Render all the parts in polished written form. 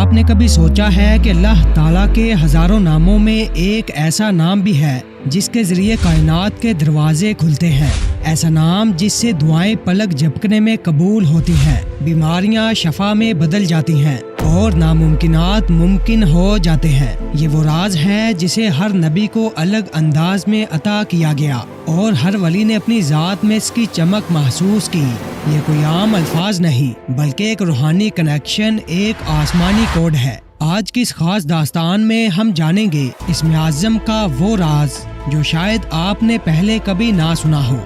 آپ نے کبھی سوچا ہے کہ اللہ تعالیٰ کے ہزاروں ناموں میں ایک ایسا نام بھی ہے جس کے ذریعے کائنات کے دروازے کھلتے ہیں؟ ایسا نام جس سے دعائیں پلک جھپکنے میں قبول ہوتی ہیں، بیماریاں شفا میں بدل جاتی ہیں اور ناممکنات ممکن ہو جاتے ہیں۔ یہ وہ راز ہے جسے ہر نبی کو الگ انداز میں عطا کیا گیا اور ہر ولی نے اپنی ذات میں اس کی چمک محسوس کی۔ یہ کوئی عام الفاظ نہیں بلکہ ایک روحانی کنیکشن، ایک آسمانی کوڈ ہے۔ آج کی اس خاص داستان میں ہم جانیں گے اسم اعظم کا وہ راز جو شاید آپ نے پہلے کبھی نہ سنا ہو۔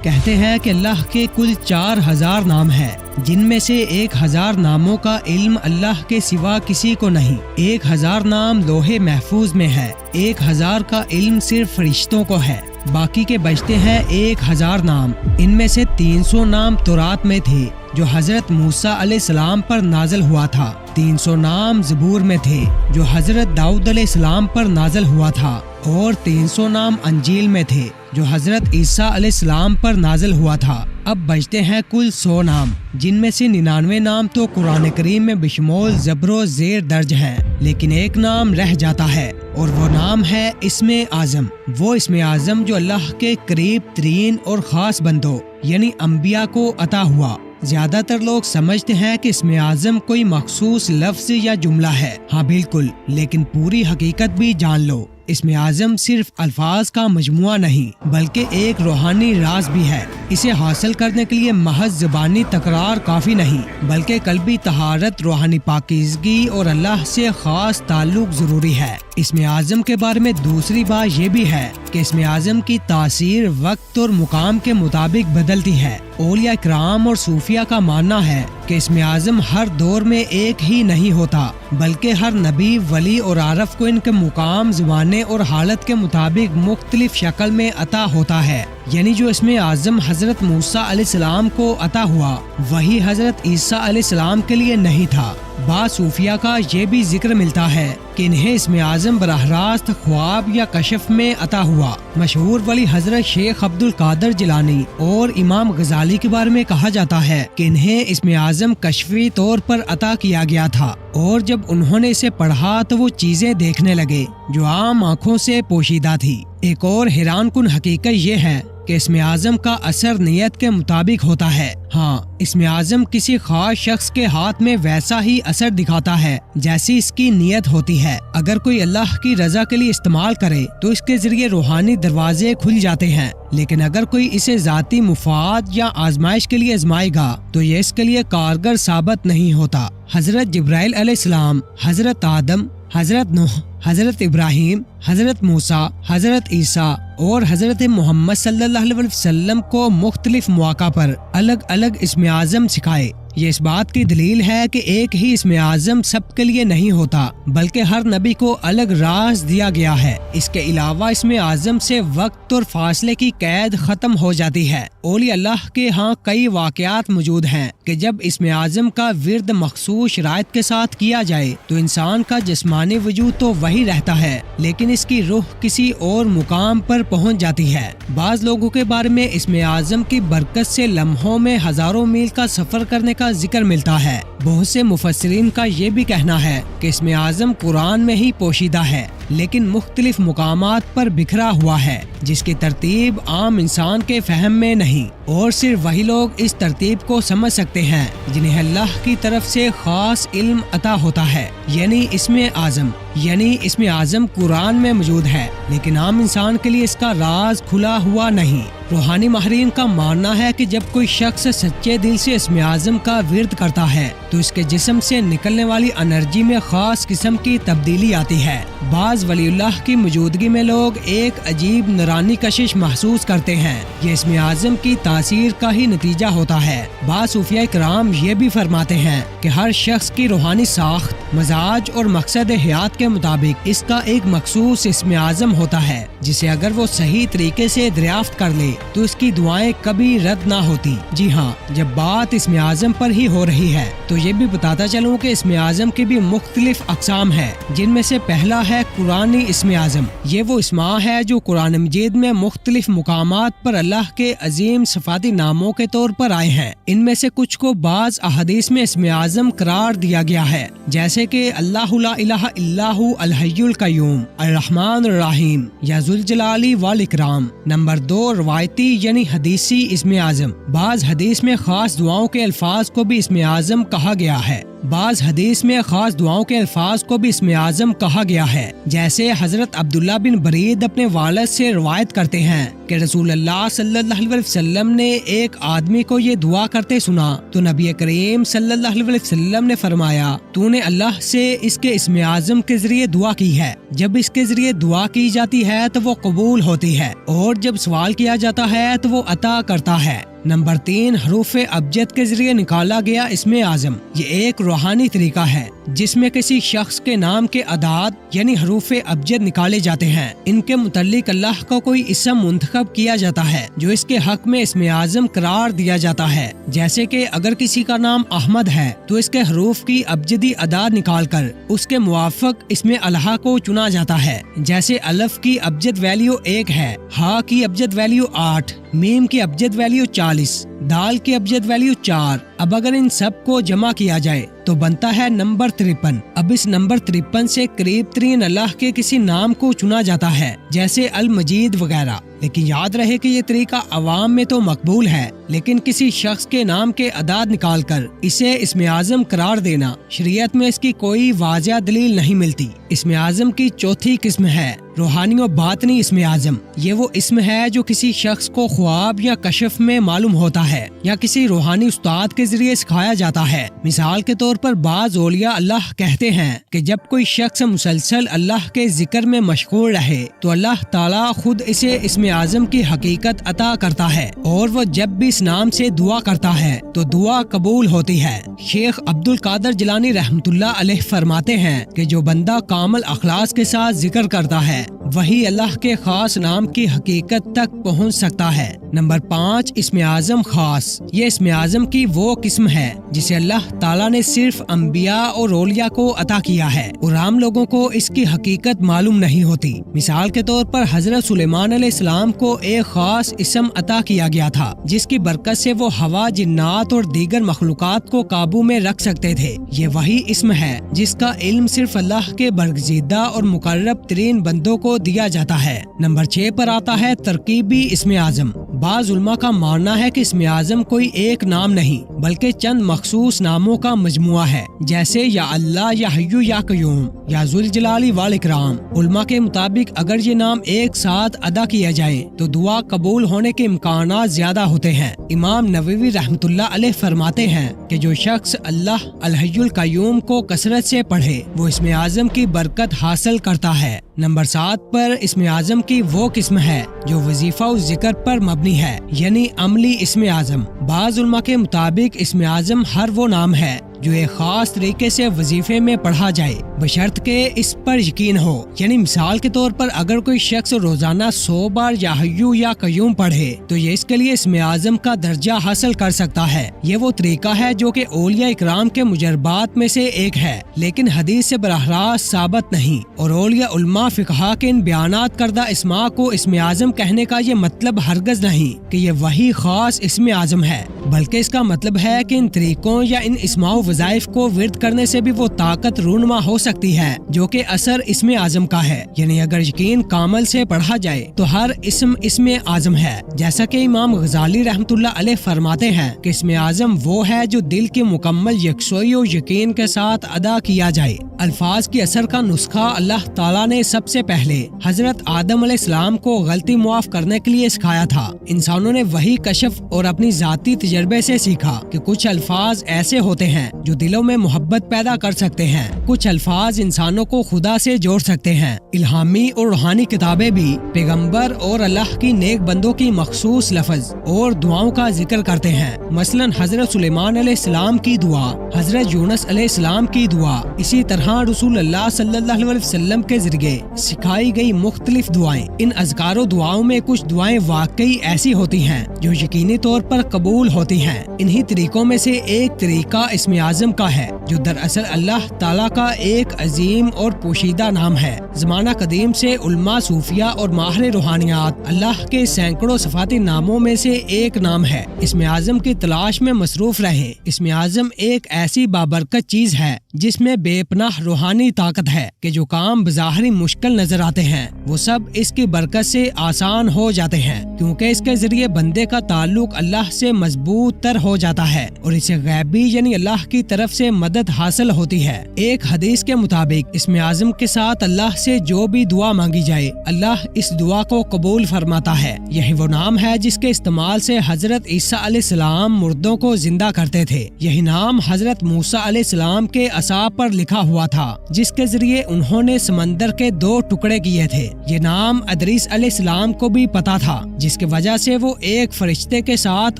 کہتے ہیں کہ اللہ کے کل 4000 نام ہیں، جن میں سے 1000 ناموں کا علم اللہ کے سوا کسی کو نہیں۔ 1000 نام لوح محفوظ میں ہے، 1000 کا علم صرف فرشتوں کو ہے، باقی کے بچتے ہیں 1000 نام۔ ان میں سے 300 نام تورات میں تھے جو حضرت موسیٰ علیہ السلام پر نازل ہوا تھا، 300 نام زبور میں تھے جو حضرت داؤد علیہ السلام پر نازل ہوا تھا، اور 300 نام انجیل میں تھے جو حضرت عیسیٰ علیہ السلام پر نازل ہوا تھا۔ اب بچتے ہیں کل 100 نام، جن میں سے 99 نام تو قرآن کریم میں بشمول زبر و زیر درج ہیں، لیکن ایک نام رہ جاتا ہے اور وہ نام ہے اسم اعظم۔ وہ اسم اعظم جو اللہ کے قریب ترین اور خاص بندوں یعنی انبیاء کو عطا ہوا۔ زیادہ تر لوگ سمجھتے ہیں کہ اسم اعظم کوئی مخصوص لفظ یا جملہ ہے۔ ہاں بالکل، لیکن پوری حقیقت بھی جان لو۔ اسم اعظم صرف الفاظ کا مجموعہ نہیں بلکہ ایک روحانی راز بھی ہے۔ اسے حاصل کرنے کے لیے محض زبانی تکرار کافی نہیں بلکہ قلبی طہارت، روحانی پاکیزگی اور اللہ سے خاص تعلق ضروری ہے۔ اسم اعظم کے بارے میں دوسری بات یہ بھی ہے کہ اسم اعظم کی تاثیر وقت اور مقام کے مطابق بدلتی ہے۔ اولیاء کرام اور صوفیہ کا ماننا ہے کہ اسم اعظم ہر دور میں ایک ہی نہیں ہوتا بلکہ ہر نبی، ولی اور عارف کو ان کے مقام، زمانے اور حالت کے مطابق مختلف شکل میں عطا ہوتا ہے۔ یعنی جو اسم اعظم حضرت موسیٰ علیہ السلام کو عطا ہوا وہی حضرت عیسیٰ علیہ السلام کے لیے نہیں تھا۔ بعض صوفیہ کا یہ بھی ذکر ملتا ہے کہ انہیں اسم اعظم براہ راست خواب یا کشف میں عطا ہوا۔ مشہور ولی حضرت شیخ عبد القادر جیلانی اور امام غزالی کے بارے میں کہا جاتا ہے کہ انہیں اسم اعظم کشفی طور پر عطا کیا گیا تھا، اور جب انہوں نے اسے پڑھا تو وہ چیزیں دیکھنے لگے جو عام آنکھوں سے پوشیدہ تھی۔ ایک اور حیران کن حقیقت یہ ہے کہ اسم اعظم کا اثر نیت کے مطابق ہوتا ہے۔ ہاں، اسم اعظم کسی خاص شخص کے ہاتھ میں ویسا ہی اثر دکھاتا ہے جیسی اس کی نیت ہوتی ہے۔ اگر کوئی اللہ کی رضا کے لیے استعمال کرے تو اس کے ذریعے روحانی دروازے کھل جاتے ہیں، لیکن اگر کوئی اسے ذاتی مفاد یا آزمائش کے لیے آزمائے گا تو یہ اس کے لیے کارگر ثابت نہیں ہوتا۔ حضرت جبرائیل علیہ السلام، حضرت آدم، حضرت نوح، حضرت ابراہیم، حضرت موسیٰ، حضرت عیسیٰ اور حضرت محمد صلی اللہ علیہ وسلم کو مختلف مواقع پر الگ الگ اسم اعظم سکھائے۔ یہ اس بات کی دلیل ہے کہ ایک ہی اسم اعظم سب کے لیے نہیں ہوتا بلکہ ہر نبی کو الگ راز دیا گیا ہے۔ اس کے علاوہ اسم اعظم سے وقت اور فاصلے کی قید ختم ہو جاتی ہے۔ اولیاء اللہ کے ہاں کئی واقعات موجود ہیں کہ جب اسم اعظم کا ورد مخصوص شرائط کے ساتھ کیا جائے تو انسان کا جسمانی وجود تو وہی رہتا ہے لیکن اس کی روح کسی اور مقام پر پہنچ جاتی ہے۔ بعض لوگوں کے بارے میں اسم اعظم کی برکت سے لمحوں میں ہزاروں میل کا سفر کرنے کا ذکر ملتا ہے۔ بہت سے مفسرین کا یہ بھی کہنا ہے کہ اسم اعظم قرآن میں ہی پوشیدہ ہے لیکن مختلف مقامات پر بکھرا ہوا ہے جس کی ترتیب عام انسان کے فہم میں نہیں، اور صرف وہی لوگ اس ترتیب کو سمجھ سکتے ہیں جنہیں اللہ کی طرف سے خاص علم عطا ہوتا ہے۔ یعنی اسم اعظم قرآن میں موجود ہے لیکن عام انسان کے لیے اس کا راز کھلا ہوا نہیں۔ روحانی ماہرین کا ماننا ہے کہ جب کوئی شخص سچے دل سے اسم اعظم کا ورد کرتا ہے تو اس کے جسم سے نکلنے والی انرجی میں خاص قسم کی تبدیلی آتی ہے۔ بعض ولی اللہ کی موجودگی میں لوگ ایک عجیب نورانی کشش محسوس کرتے ہیں۔ یہ اسم اعظم کی تاثیر کا ہی نتیجہ ہوتا ہے۔ بعض صوفیہ کرام یہ بھی فرماتے ہیں کہ ہر شخص کی روحانی ساخت مزاج اور مقصد حیات کے مطابق اس کا ایک مخصوص اسم اعظم ہوتا ہے جسے اگر وہ صحیح طریقے سے دریافت کر لے تو اس کی دعائیں کبھی رد نہ ہوتی۔ جی ہاں، جب بات اسم اعظم پر ہی ہو رہی ہے تو یہ بھی بتاتا چلوں کہ اسم اعظم کی بھی مختلف اقسام ہے، جن میں سے پہلا ہے قرآنی اسم اعظم۔ یہ وہ اسماء ہے جو قرآن مجید میں مختلف مقامات پر اللہ کے عظیم صفاتی ناموں کے طور پر آئے ہیں۔ ان میں سے کچھ کو بعض احادیث میں اسم اعظم قرار دیا گیا ہے، جیسے کہ اللہ لا الہ الا ہو الحی القیوم، الرحمن الرحیم یا ذوالجلال والاکرام۔ نمبر 2، روایتی یعنی حدیثی اسم اعظم۔ بعض حدیث میں خاص دعاؤں کے الفاظ کو بھی اسم اعظم کہا گیا ہے۔ بعض حدیث میں خاص دعاؤں کے الفاظ کو بھی اسم اعظم کہا گیا ہے، جیسے حضرت عبداللہ بن برید اپنے والد سے روایت کرتے ہیں کہ رسول اللہ صلی اللہ علیہ وسلم نے ایک آدمی کو یہ دعا کرتے سنا تو نبی کریم صلی اللہ علیہ وسلم نے فرمایا، تو نے اللہ سے اس کے اسم اعظم کے ذریعے دعا کی ہے۔ جب اس کے ذریعے دعا کی جاتی ہے تو وہ قبول ہوتی ہے، اور جب سوال کیا جاتا ہے تو وہ عطا کرتا ہے۔ نمبر 3، حروف ابجد کے ذریعے نکالا گیا اسم اعظم۔ یہ ایک روحانی طریقہ ہے جس میں کسی شخص کے نام کے اعداد یعنی حروف ابجد نکالے جاتے ہیں۔ ان کے متعلق اللہ کو کوئی اسم منتخب کیا جاتا ہے جو اس کے حق میں اسم اعظم قرار دیا جاتا ہے، جیسے کہ اگر کسی کا نام احمد ہے تو اس کے حروف کی ابجدی اعداد نکال کر اس کے موافق اسم الہ کو چنا جاتا ہے، جیسے الف کی ابجد ویلیو 1 ہے، ہا کی ابجد ویلیو 8، میم کی ابجد ویلیو 40، دال کی ابجد ویلیو 4۔ اب اگر ان سب کو جمع کیا جائے تو بنتا ہے نمبر 53۔ اب اس نمبر 53 سے قریب ترین اللہ کے کسی نام کو چنا جاتا ہے، جیسے المجید وغیرہ۔ لیکن یاد رہے کہ یہ طریقہ عوام میں تو مقبول ہے، لیکن کسی شخص کے نام کے اعداد نکال کر اسے اسم اعظم قرار دینا شریعت میں اس کی کوئی واضح دلیل نہیں ملتی۔ اسم اعظم کی چوتھی قسم ہے روحانی و باطنی اسم اعظم۔ یہ وہ اسم ہے جو کسی شخص کو خواب یا کشف میں معلوم ہوتا ہے یا کسی روحانی استاد کے ذریعے سکھایا جاتا ہے۔ مثال کے طور پر بعض اولیاء اللہ کہتے ہیں کہ جب کوئی شخص مسلسل اللہ کے ذکر میں مشغول رہے تو اللہ تعالیٰ خود اسے اسم اعظم کی حقیقت عطا کرتا ہے، اور وہ جب بھی اس نام سے دعا کرتا ہے تو دعا قبول ہوتی ہے۔ شیخ عبد القادر جیلانی رحمۃ اللہ علیہ فرماتے ہیں کہ جو بندہ کامل اخلاص کے ساتھ ذکر کرتا ہے وہی اللہ کے خاص نام کی حقیقت تک پہنچ سکتا ہے۔ نمبر 5، اسم اعظم خاص۔ یہ اسم اعظم کی وہ قسم ہے جسے اللہ تعالیٰ نے صرف انبیاء اور اولیاء کو عطا کیا ہے، اور عام لوگوں کو اس کی حقیقت معلوم نہیں ہوتی۔ مثال کے طور پر حضرت سلیمان علیہ السلام کو ایک خاص اسم عطا کیا گیا تھا جس کی برکت سے وہ ہوا، جنات اور دیگر مخلوقات کو قابو میں رکھ سکتے تھے۔ یہ وہی اسم ہے جس کا علم صرف اللہ کے برگزیدہ اور مقرب ترین بندوں کو دیا جاتا ہے۔ نمبر 6 پر آتا ہے ترکیبی اسم اعظم۔ بعض علماء کا ماننا ہے کہ اسم اعظم کوئی ایک نام نہیں بلکہ چند مخصوص ناموں کا مجموعہ ہے، جیسے یا اللہ، یا حیو، یا قیوم، یا ذوالجلال والاکرام۔ علماء کے مطابق اگر یہ نام ایک ساتھ ادا کیا جائے تو دعا قبول ہونے کے امکانات زیادہ ہوتے ہیں۔ امام نووی رحمۃ اللہ علیہ فرماتے ہیں کہ جو شخص اللہ الحی القیوم کو کثرت سے پڑھے وہ اسم اعظم کی برکت حاصل کرتا ہے۔ نمبر 7 پر اسم اعظم کی وہ قسم ہے جو وظیفہ و ذکر پر مبنی ہے، یعنی عملی اسم اعظم۔ بعض علماء کے مطابق اسم اعظم ہر وہ نام ہے جو ایک خاص طریقے سے وظیفے میں پڑھا جائے بشرط کہ اس پر یقین ہو۔ یعنی مثال کے طور پر اگر کوئی شخص روزانہ 100 بار یا حیو یا قیوم پڑھے تو یہ اس کے لیے اسم اعظم کا درجہ حاصل کر سکتا ہے۔ یہ وہ طریقہ ہے جو کہ اولیاء اکرام کے مجربات میں سے ایک ہے، لیکن حدیث سے براہ راست ثابت نہیں، اور اولیاء علماء فقہا کے ان بیانات کردہ اسماء کو اسم اعظم کہنے کا یہ مطلب ہرگز نہیں کہ یہ وہی خاص اسم اعظم ہے، بلکہ اس کا مطلب ہے کہ ان طریقوں یا ان اسماء و وظائف کو ورد کرنے سے بھی وہ طاقت رونما ہو سکتی ہے جو کہ اثر اسم اعظم کا ہے۔ یعنی اگر یقین کامل سے پڑھا جائے تو ہر اسم اعظم ہے، جیسا کہ امام غزالی رحمۃ اللہ علیہ فرماتے ہیں کہ اسم اعظم وہ ہے جو دل کی مکمل یکسوئی و یقین کے ساتھ ادا کیا جائے۔ الفاظ کی اثر کا نسخہ اللہ تعالیٰ نے سب سے پہلے حضرت آدم علیہ السلام کو غلطی معاف کرنے کے لیے سکھایا تھا۔ انسانوں نے وہی کشف اور اپنی ذاتی تجربے سے سیکھا کہ کچھ الفاظ ایسے ہوتے ہیں جو دلوں میں محبت پیدا کر سکتے ہیں، کچھ الفاظ انسانوں کو خدا سے جوڑ سکتے ہیں۔ الہامی اور روحانی کتابیں بھی پیغمبر اور اللہ کی نیک بندوں کی مخصوص لفظ اور دعاؤں کا ذکر کرتے ہیں۔ مثلا حضرت سلیمان علیہ السلام کی دعا، حضرت یونس علیہ السلام کی دعا، اسی طرح رسول اللہ صلی اللہ علیہ وسلم کے ذریعے سکھائی گئی مختلف دعائیں۔ ان اذکار و دعاؤں میں کچھ دعائیں واقعی ایسی ہوتی ہیں جو یقینی طور پر قبول ہوتی ہیں۔ انہی طریقوں میں سے ایک طریقہ اسم اعظم کا ہے، جو دراصل اللہ تعالیٰ کا ایک عظیم اور پوشیدہ نام ہے۔ زمانہ قدیم سے علماء، صوفیہ اور ماہر روحانیات اللہ کے سینکڑوں صفاتی ناموں میں سے ایک نام ہے۔ اسم اعظم کی تلاش میں مصروف رہیں۔ اسم اعظم ایک ایسی بابرکت چیز ہے جس میں بے پناہ روحانی طاقت ہے کہ جو کام بظاہر مشکل نظر آتے ہیں وہ سب اس کی برکت سے آسان ہو جاتے ہیں، کیونکہ اس کے ذریعے بندے کا تعلق اللہ سے مضبوط تر ہو جاتا ہے اور اسے غیبی یعنی اللہ کی طرف سے مدد حاصل ہوتی ہے۔ ایک حدیث کے مطابق اسم اعظم کے ساتھ اللہ سے جو بھی دعا مانگی جائے اللہ اس دعا کو قبول فرماتا ہے۔ یہی وہ نام ہے جس کے استعمال سے حضرت عیسیٰ علیہ السلام مردوں کو زندہ کرتے تھے۔ یہی نام حضرت موسیٰ علیہ السلام کے عصا پر لکھا ہوا تھا جس کے ذریعے انہوں نے سمندر کے 2 ٹکڑے کیے تھے۔ یہ نام ادریس علیہ السلام کو بھی پتا تھا، جس کی وجہ سے وہ ایک فرشتے کے ساتھ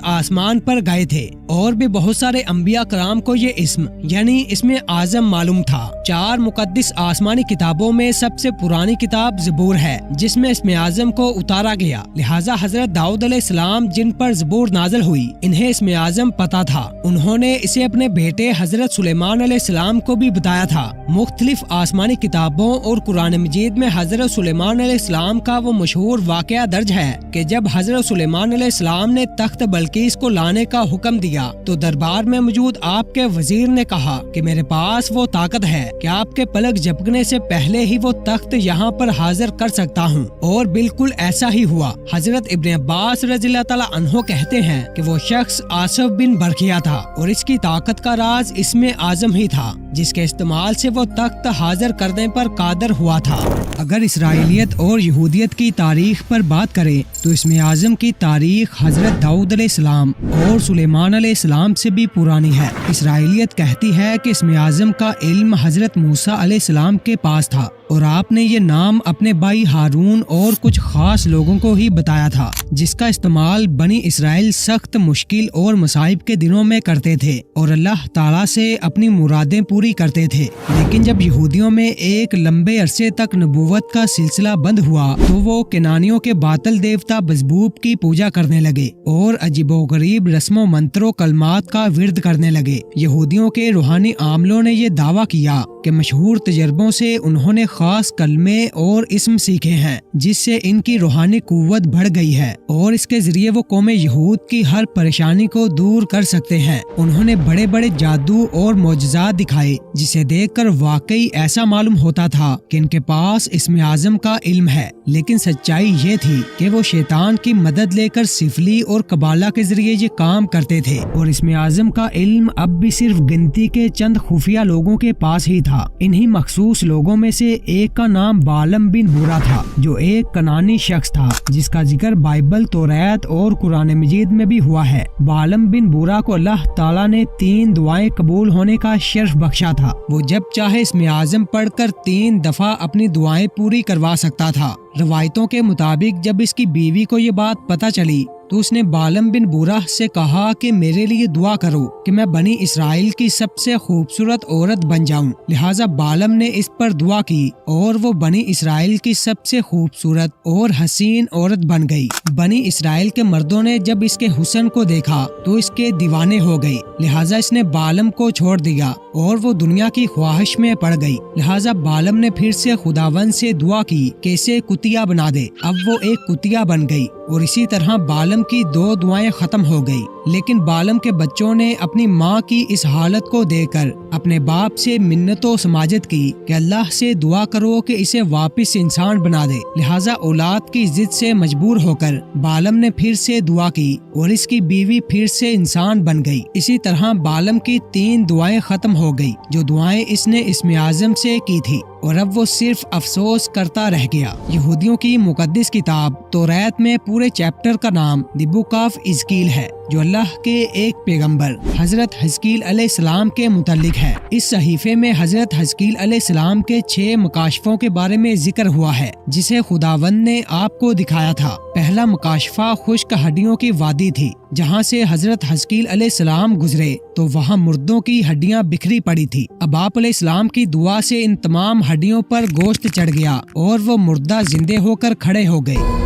آسمان پر گئے تھے، اور بھی بہت سارے انبیاء کرام کو یہ اسم یعنی اسم اعظم معلوم تھا۔ 4 مقدس آسمانی کتابوں میں سب سے پرانی کتاب زبور ہے جس میں اسم اعظم کو اتارا گیا، لہٰذا حضرت داؤد علیہ السلام جن پر زبور نازل ہوئی انہیں اسم اعظم پتا تھا۔ انہوں نے اسے اپنے بیٹے حضرت سلیمان علیہ السلام کو بھی بتایا تھا۔ مختلف آسمانی کتابوں اور قرآن مجید میں حضرت سلیمان علیہ السلام کا وہ مشہور واقعہ درج ہے کہ جب حضرت سلیمان علیہ السلام نے تخت بلقیس کو لانے کا حکم دیا تو دربار میں موجود آپ کے وزیر نے کہا کہ میرے پاس وہ طاقت ہے کہ آپ کے پلک جھپکنے سے پہلے ہی وہ تخت یہاں پر حاضر کر سکتا ہوں، اور بالکل ایسا ہی ہوا۔ حضرت ابن عباس رضی اللہ تعالیٰ عنہ کہتے ہیں کہ وہ شخص آصف بن برقیہ تھا اور اس کی طاقت کا راز اسم اعظم ہی تھا جس کے استعمال سے وہ تخت حاضر کرنے پر قادر ہوا تھا۔ اگر اسرائیلیت اور یہودیت کی تاریخ پر بات کریں تو اسم اعظم کی تاریخ حضرت داؤد علیہ السلام اور سلیمان علیہ السلام سے بھی پرانی ہے۔ اسرائیلیت کہتی ہے کہ اسم اعظم کا علم حضرت موسیٰ علیہ السلام کے پاس تھا اور آپ نے یہ نام اپنے بھائی ہارون اور کچھ خاص لوگوں کو ہی بتایا تھا، جس کا استعمال بنی اسرائیل سخت مشکل اور مصائب کے دنوں میں کرتے تھے اور اللہ تعالیٰ سے اپنی مرادیں پوری کرتے تھے۔ لیکن جب یہودیوں میں ایک لمبے عرصے تک نبوت کا سلسلہ بند ہوا تو وہ کنانیوں کے باطل دیوتا بزبوب کی پوجا کرنے لگے اور عجیب و غریب رسم و منتر و کلمات کا ورد کرنے لگے۔ یہودیوں کے روحانی عاملوں نے یہ دعویٰ کیا کہ مشہور تجربوں سے انہوں نے خاص کلمے اور اسم سیکھے ہیں جس سے ان کی روحانی قوت بڑھ گئی ہے اور اس کے ذریعے وہ قوم یہود کی ہر پریشانی کو دور کر سکتے ہیں۔ انہوں نے بڑے بڑے جادو اور معجزات دکھائے جسے دیکھ کر واقعی ایسا معلوم ہوتا تھا کہ ان کے پاس اسم اعظم کا علم ہے، لیکن سچائی یہ تھی کہ وہ شیطان کی مدد لے کر سفلی اور قبالہ کے ذریعے یہ کام کرتے تھے، اور اسم اعظم کا علم اب بھی صرف گنتی کے چند خفیہ لوگوں کے پاس ہی تھا۔ انہی مخصوص لوگوں میں سے ایک کا نام بالم بن بورا تھا جو ایک کنانی شخص تھا جس کا ذکر بائبل، توریت اور قرآن مجید میں بھی ہوا ہے۔ بالم بن بورا کو اللہ تعالیٰ نے 3 دعائیں قبول ہونے کا شرف بخشا تھا۔ وہ جب چاہے اسم اعظم پڑھ کر 3 دفعہ اپنی دعائیں پوری کروا سکتا تھا۔ روایتوں کے مطابق جب اس کی بیوی کو یہ بات پتہ چلی تو اس نے بالم بن بورا سے کہا کہ میرے لیے دعا کرو کہ میں بنی اسرائیل کی سب سے خوبصورت عورت بن جاؤں۔ لہٰذا بالم نے اس پر دعا کی اور وہ بنی اسرائیل کی سب سے خوبصورت اور حسین عورت بن گئی۔ بنی اسرائیل کے مردوں نے جب اس کے حسن کو دیکھا تو اس کے دیوانے ہو گئی، لہٰذا اس نے بالم کو چھوڑ دیا اور وہ دنیا کی خواہش میں پڑ گئی۔ لہٰذا بالم نے پھر سے خداوند سے دعا کی کہ اسے کتیا بنا دے۔ اب وہ ایک کتیا بن گئی اور اسی طرح بالم کی 2 دعائیں ختم ہو گئی۔ لیکن بالم کے بچوں نے اپنی ماں کی اس حالت کو دیکھ کر اپنے باپ سے منت و سماجت کی کہ اللہ سے دعا کرو کہ اسے واپس انسان بنا دے۔ لہٰذا اولاد کی ضد سے مجبور ہو کر بالم نے پھر سے دعا کی اور اس کی بیوی پھر سے انسان بن گئی۔ اسی طرح بالم کی 3 دعائیں ختم ہو گئی جو دعائیں اس نے اسم اعظم سے کی تھی، اور اب وہ صرف افسوس کرتا رہ گیا۔ یہودیوں کی مقدس کتاب توریت میں پورے چیپٹر کا نام دی بک آف حزقیل ہے، جو اللہ کے ایک پیغمبر حضرت حزقیل علیہ السلام کے متعلق ہے۔ اس صحیفے میں حضرت حزقیل علیہ السلام کے 6 مکاشفوں کے بارے میں ذکر ہوا ہے جسے خداوند نے آپ کو دکھایا تھا۔ پہلا مکاشفہ خشک ہڈیوں کی وادی تھی، جہاں سے حضرت حزقیل علیہ السلام گزرے تو وہاں مردوں کی ہڈیاں بکھری پڑی تھی۔ اب آپ علیہ السلام کی دعا سے ان تمام ہڈیوں پر گوشت چڑھ گیا اور وہ مردہ زندے ہو کر کھڑے ہو گئے۔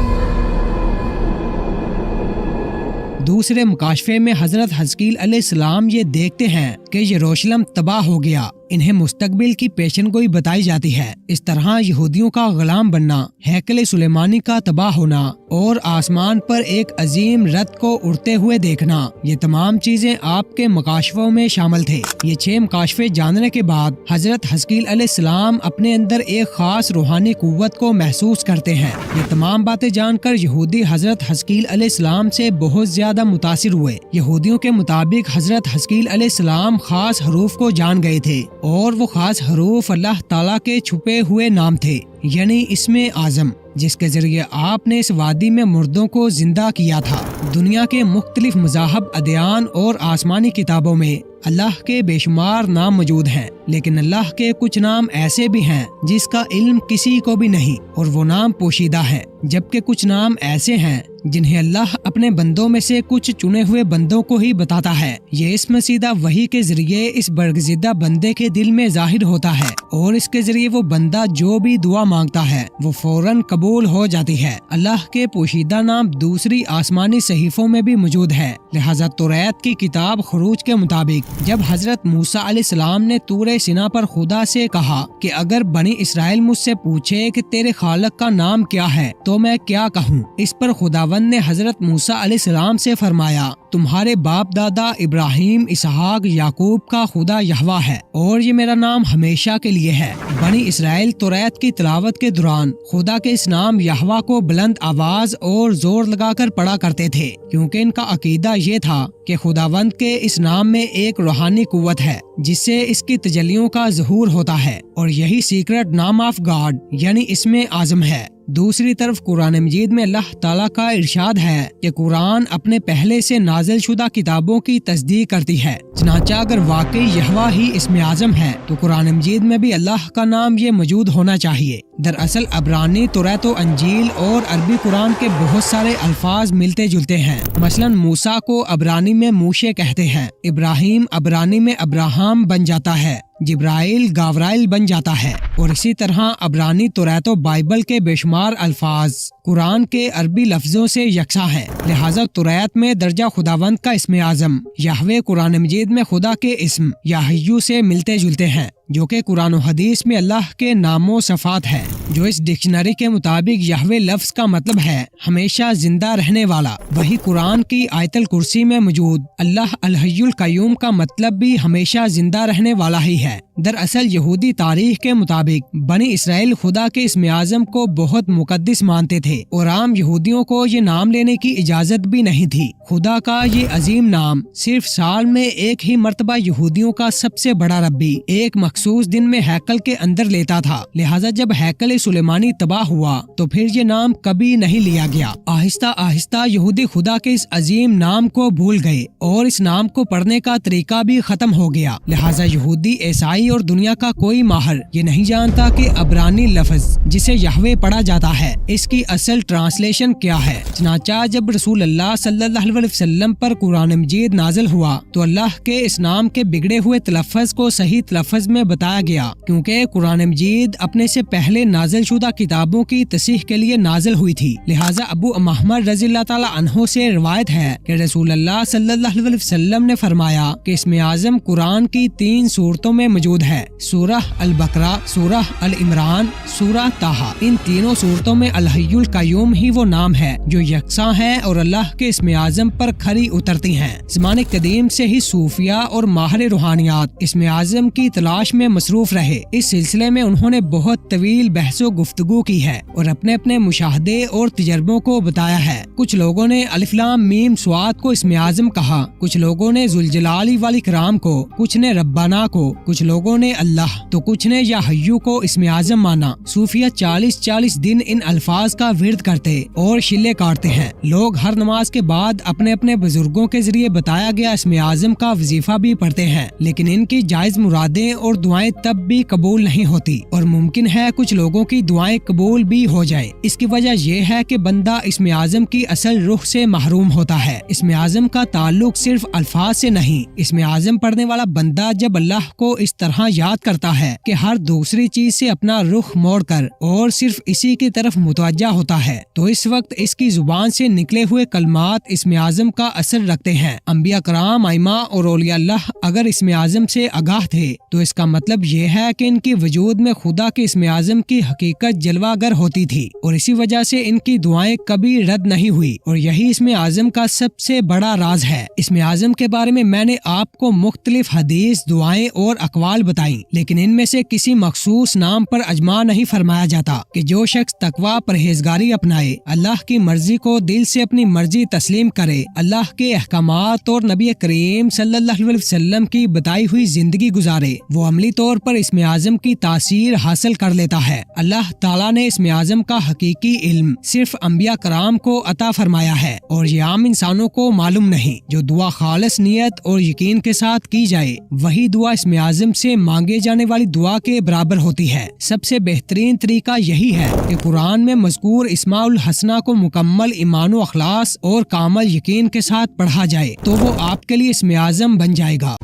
دوسرے مکاشفے میں حضرت حزقیل علیہ السلام یہ دیکھتے ہیں کہ یروشلم تباہ ہو گیا۔ انہیں مستقبل کی پیشن گوئی بتائی جاتی ہے۔ اس طرح یہودیوں کا غلام بننا، ہیکل سلیمانی کا تباہ ہونا اور آسمان پر ایک عظیم رتھ کو اڑتے ہوئے دیکھنا، یہ تمام چیزیں آپ کے مکاشفوں میں شامل تھے۔ یہ 6 مکاشفے جاننے کے بعد حضرت حزقیل علیہ السلام اپنے اندر ایک خاص روحانی قوت کو محسوس کرتے ہیں۔ یہ تمام باتیں جان کر یہودی حضرت حزقیل علیہ السلام سے بہت زیادہ متاثر ہوئے۔ یہودیوں کے مطابق حضرت حزقیل علیہ السلام خاص حروف کو جان گئے تھے، اور وہ خاص حروف اللہ تعالیٰ کے چھپے ہوئے نام تھے، یعنی اسم اعظم، جس کے ذریعے آپ نے اس وادی میں مردوں کو زندہ کیا تھا۔ دنیا کے مختلف مذاہب، ادیان اور آسمانی کتابوں میں اللہ کے بے شمار نام موجود ہیں، لیکن اللہ کے کچھ نام ایسے بھی ہیں جس کا علم کسی کو بھی نہیں، اور وہ نام پوشیدہ ہیں، جبکہ کچھ نام ایسے ہیں جنہیں اللہ اپنے بندوں میں سے کچھ چنے ہوئے بندوں کو ہی بتاتا ہے۔ یہ اسم سیدھا وحی کے ذریعے اس برگزیدہ بندے کے دل میں ظاہر ہوتا ہے، اور اس کے ذریعے وہ بندہ جو بھی دعا مانگتا ہے وہ فوراً قبول ہو جاتی ہے۔ اللہ کے پوشیدہ نام دوسری آسمانی صحیفوں میں بھی موجود ہے۔ لہذا توریت کی کتاب خروج کے مطابق جب حضرت موسیٰ علیہ السلام نے طور سینا پر خدا سے کہا کہ اگر بنی اسرائیل مجھ سے پوچھے کہ تیرے خالق کا نام کیا ہے تو میں کیا کہوں، اس پر خداوند نے حضرت موسیٰ علیہ السلام سے فرمایا، تمہارے باپ دادا ابراہیم، اسحاق، یعقوب کا خدا یہوہ ہے، اور یہ میرا نام ہمیشہ کے لیے ہے۔ بنی اسرائیل توریت کی تلاوت کے دوران خدا کے اس نام یہوہ کو بلند آواز اور زور لگا کر پڑھا کرتے تھے، کیونکہ ان کا عقیدہ یہ تھا کہ خداوند کے اس نام میں ایک روحانی قوت ہے جس سے اس کی تجلیوں کا ظہور ہوتا ہے، اور یہی سیکرٹ نام آف گاڈ یعنی اسم اعظم ہے۔ دوسری طرف قرآن مجید میں اللہ تعالیٰ کا ارشاد ہے کہ قرآن اپنے پہلے سے نازل شدہ کتابوں کی تصدیق کرتی ہے، چنانچہ اگر واقعی یہوہ ہی اسم اعظم ہے تو قرآن مجید میں بھی اللہ کا نام یہ موجود ہونا چاہیے۔ دراصل عبرانی، توریت و انجیل اور عربی قرآن کے بہت سارے الفاظ ملتے جلتے ہیں۔ مثلا موسیٰ کو عبرانی میں موشے کہتے ہیں، ابراہیم عبرانی میں ابراہام بن جاتا ہے، جبرائیل گاورائل بن جاتا ہے، اور اسی طرح عبرانی، توریت و بائبل کے بے شمار الفاظ قرآن کے عربی لفظوں سے یکساں ہیں۔ لہٰذا توریت میں درجہ خداوند کا اسم اعظم یہوہ قرآن مجید میں خدا کے اسم یاہیو سے ملتے جلتے ہیں، جو کہ قرآن و حدیث میں اللہ کے نام و صفات ہے، جو اس ڈکشنری کے مطابق یہوہ لفظ کا مطلب ہے ہمیشہ زندہ رہنے والا۔ وہی قرآن کی آیت الکرسی میں موجود اللہ الحی القیوم کا مطلب بھی ہمیشہ زندہ رہنے والا ہی ہے۔ دراصل یہودی تاریخ کے مطابق بنی اسرائیل خدا کے اسم اعظم کو بہت مقدس مانتے تھے، اور عام یہودیوں کو یہ نام لینے کی اجازت بھی نہیں تھی۔ خدا کا یہ عظیم نام صرف سال میں ایک ہی مرتبہ یہودیوں کا سب سے بڑا ربی ایک مخصوص دن میں ہیکل کے اندر لیتا تھا۔ لہٰذا جب ہیکل سلیمانی تباہ ہوا تو پھر یہ نام کبھی نہیں لیا گیا۔ آہستہ آہستہ یہودی خدا کے اس عظیم نام کو بھول گئے، اور اس نام کو پڑھنے کا طریقہ بھی ختم ہو گیا۔ لہٰذا یہودی، عیسائی اور دنیا کا کوئی ماہر یہ نہیں جانتا کہ عبرانی لفظ جسے یہوہ پڑھا جاتا ہے اس کی اصل ٹرانسلیشن کیا ہے۔ چنانچہ جب رسول اللہ صلی اللہ علیہ وسلم پر قرآن مجید نازل ہوا تو اللہ کے اس نام کے بگڑے ہوئے تلفظ کو صحیح تلفظ میں بتایا گیا، کیونکہ قرآن مجید اپنے سے پہلے نازل شدہ کتابوں کی تصحیح کے لیے نازل ہوئی تھی۔ لہٰذا ابو محمد رضی اللہ تعالیٰ عنہ سے روایت ہے کہ رسول اللہ صلی اللہ علیہ وسلم نے فرمایا کہ اسم اعظم قرآن کی 3 سورتوں میں موجود موجود ہے۔ سورہ البقرہ، سورہ العمران، سورہ طٰہٰ، ان تینوں صورتوں میں الحی القیوم ہی وہ نام ہے جو یکساں ہے اور اللہ کے اسم اعظم پر کھری اترتی ہیں۔ زمانے قدیم سے ہی صوفیہ اور ماہر روحانیات اسم اعظم کی تلاش میں مصروف رہے۔ اس سلسلے میں انہوں نے بہت طویل بحث و گفتگو کی ہے اور اپنے اپنے مشاہدے اور تجربوں کو بتایا ہے۔ کچھ لوگوں نے الف لام میم صاد کو اسم اعظم کہا، کچھ لوگوں نے ذوالجلال والاکرام کو، کچھ نے ربنا کو، کچھ لوگوں نے اللہ تو کچھ نے یا حیو کو اسم اعظم مانا۔ صوفیہ 40 دن ان الفاظ کا ورد کرتے اور شلے کاٹتے ہیں۔ لوگ ہر نماز کے بعد اپنے اپنے بزرگوں کے ذریعے بتایا گیا اسم اعظم کا وظیفہ بھی پڑھتے ہیں، لیکن ان کی جائز مرادیں اور دعائیں تب بھی قبول نہیں ہوتی اور ممکن ہے کچھ لوگوں کی دعائیں قبول بھی ہو جائیں۔ اس کی وجہ یہ ہے کہ بندہ اسم اعظم کی اصل روح سے محروم ہوتا ہے۔ اسم اعظم کا تعلق صرف الفاظ سے نہیں۔ اسم اعظم پڑھنے والا بندہ جب اللہ کو اس طرح یاد کرتا ہے کہ ہر دوسری چیز سے اپنا رخ موڑ کر اور صرف اسی کی طرف متوجہ ہوتا ہے تو اس وقت اس کی زبان سے نکلے ہوئے کلمات اسم اعظم کا اثر رکھتے ہیں۔ انبیاء کرام، ائمہ اور اولیاء اللہ اگر اسم اعظم سے آگاہ تھے تو اس کا مطلب یہ ہے کہ ان کے وجود میں خدا کے اسم اعظم کی حقیقت جلوہ گر ہوتی تھی اور اسی وجہ سے ان کی دعائیں کبھی رد نہیں ہوئی، اور یہی اسم اعظم کا سب سے بڑا راز ہے۔ اسم اعظم کے بارے میں نے آپ کو مختلف حدیث، دعائیں اور اقوال بتائیں، لیکن ان میں سے کسی مخصوص نام پر اجماع نہیں فرمایا جاتا کہ جو شخص تقوی، پرہیزگاری اپنائے، اللہ کی مرضی کو دل سے اپنی مرضی تسلیم کرے، اللہ کے احکامات اور نبی کریم صلی اللہ علیہ وسلم کی بتائی ہوئی زندگی گزارے، وہ عملی طور پر اسم اعظم کی تاثیر حاصل کر لیتا ہے۔ اللہ تعالیٰ نے اسم اعظم کا حقیقی علم صرف انبیاء کرام کو عطا فرمایا ہے اور یہ عام انسانوں کو معلوم نہیں۔ جو دعا خالص نیت اور یقین کے ساتھ کی جائے وہی دعا اسم اعظم سے مانگے جانے والی دعا کے برابر ہوتی ہے۔ سب سے بہترین طریقہ یہی ہے کہ قرآن میں مذکور اسماء الحسنہ کو مکمل ایمان و اخلاص اور کامل یقین کے ساتھ پڑھا جائے تو وہ آپ کے لیے اسم اعظم بن جائے گا۔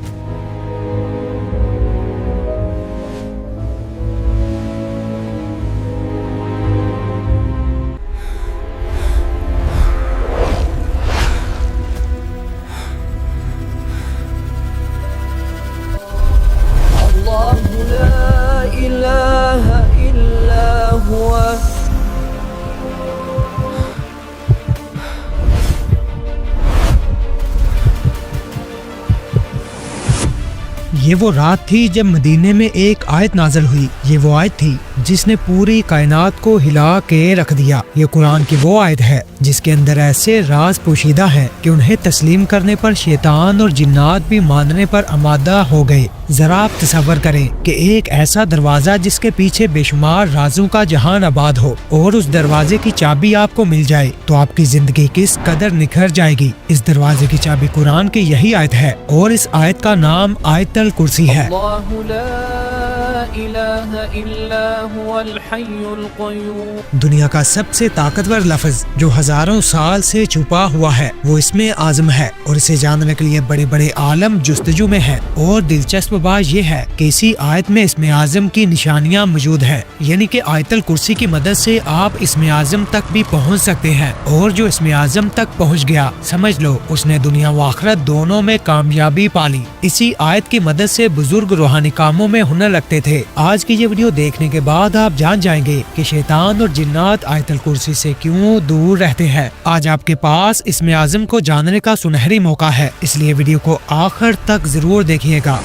یہ وہ رات تھی جب مدینے میں ایک آیت نازل ہوئی۔ یہ وہ آیت تھی جس نے پوری کائنات کو ہلا کے رکھ دیا۔ یہ قرآن کی وہ آیت ہے جس کے اندر ایسے راز پوشیدہ ہیں کہ انہیں تسلیم کرنے پر شیطان اور جنات بھی ماننے پر آمادہ ہو گئے۔ ذرا آپ تصور کریں کہ ایک ایسا دروازہ جس کے پیچھے بے شمار رازوں کا جہان آباد ہو اور اس دروازے کی چابی آپ کو مل جائے تو آپ کی زندگی کس قدر نکھر جائے گی۔ اس دروازے کی چابی قرآن کی یہی آیت ہے اور اس آیت کا نام آیت الکرسی ہے۔ اللہ لا الہ الا هو الحی القیوم۔ دنیا کا سب سے طاقتور لفظ جو ہزاروں سال سے چھپا ہوا ہے وہ اسم اعظم ہے اور اسے جاننے کے لیے بڑے بڑے عالم جستجو میں ہیں، اور دلچسپ بات یہ ہے کہ اسی آیت میں اسم اعظم کی نشانیاں موجود ہیں، یعنی کہ آیت الکرسی کی مدد سے آپ اسم اعظم تک بھی پہنچ سکتے ہیں، اور جو اسم اعظم تک پہنچ گیا سمجھ لو اس نے دنیا و آخرت دونوں میں کامیابی پالی۔ اسی آیت کی مدد سے بزرگ روحانی کاموں میں ہنر رکھتے تھے۔ آج کی یہ ویڈیو دیکھنے کے بعد آپ جان جائیں گے کہ شیطان اور جنات آیت الکرسی سے کیوں دور رہتے ہیں۔ آج آپ کے پاس اسم اعظم کو جاننے کا سنہری موقع ہے، اس لیے ویڈیو کو آخر تک ضرور دیکھیے گا۔